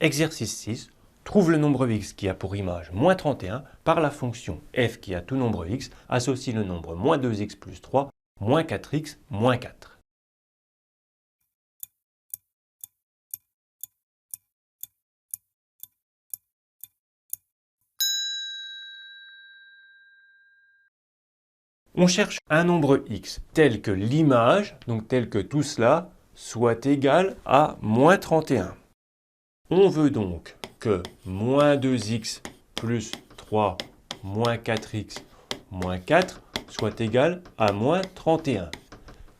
Exercice 6. Trouve le nombre x qui a pour image moins 31 par la fonction f qui a tout nombre x associe le nombre moins 2x plus 3 moins 4x moins 4. On cherche un nombre x tel que l'image, donc tel que tout cela, soit égal à moins 31. On veut donc que moins 2x plus 3 moins 4x moins 4 soit égal à moins 31.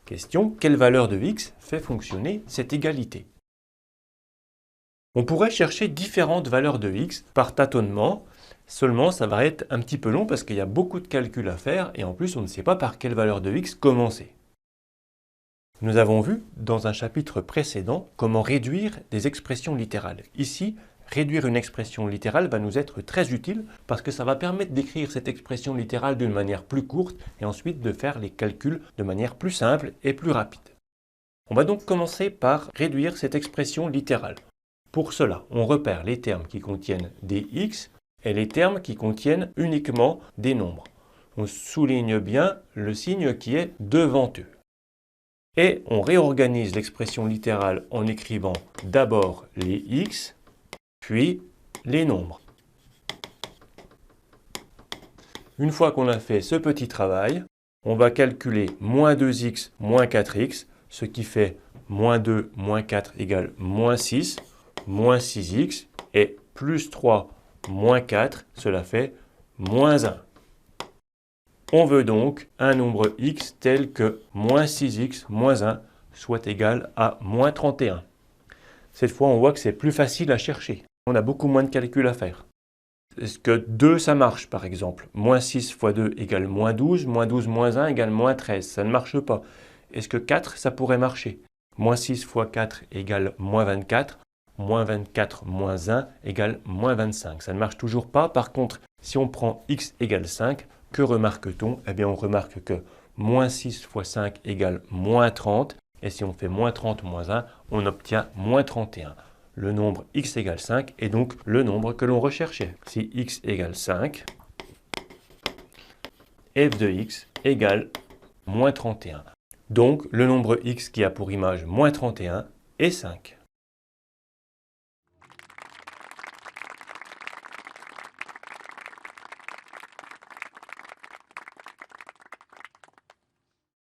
Question, quelle valeur de x fait fonctionner cette égalité? On pourrait chercher différentes valeurs de x par tâtonnement, seulement ça va être un petit peu long parce qu'il y a beaucoup de calculs à faire et en plus on ne sait pas par quelle valeur de x commencer. Nous avons vu dans un chapitre précédent comment réduire des expressions littérales. Ici, réduire une expression littérale va nous être très utile parce que ça va permettre d'écrire cette expression littérale d'une manière plus courte et ensuite de faire les calculs de manière plus simple et plus rapide. On va donc commencer par réduire cette expression littérale. Pour cela, on repère les termes qui contiennent des x et les termes qui contiennent uniquement des nombres. On souligne bien le signe qui est devant eux. Et on réorganise l'expression littérale en écrivant d'abord les x, puis les nombres. Une fois qu'on a fait ce petit travail, on va calculer moins 2x moins 4x, ce qui fait moins 2 moins 4 égale moins 6, moins 6x, et plus 3 moins 4, cela fait moins 1. On veut donc un nombre x tel que moins 6x moins 1 soit égal à moins 31. Cette fois, on voit que c'est plus facile à chercher. On a beaucoup moins de calculs à faire. Est-ce que 2, ça marche par exemple? Moins 6 fois 2 égale moins 12 moins 1 égale moins 13. Ça ne marche pas. Est-ce que 4, ça pourrait marcher? Moins 6 fois 4 égale moins 24. Moins 24 moins 1 égale moins 25. Ça ne marche toujours pas. Par contre, si on prend x égale 5, que remarque-t-on? Eh bien, on remarque que moins 6 fois 5 égale moins 30. Et si on fait moins 30 moins 1, on obtient moins 31. Le nombre x égale 5 est donc le nombre que l'on recherchait. Si x égale 5, f de x égale moins 31. Donc, le nombre x qui a pour image moins 31 est 5.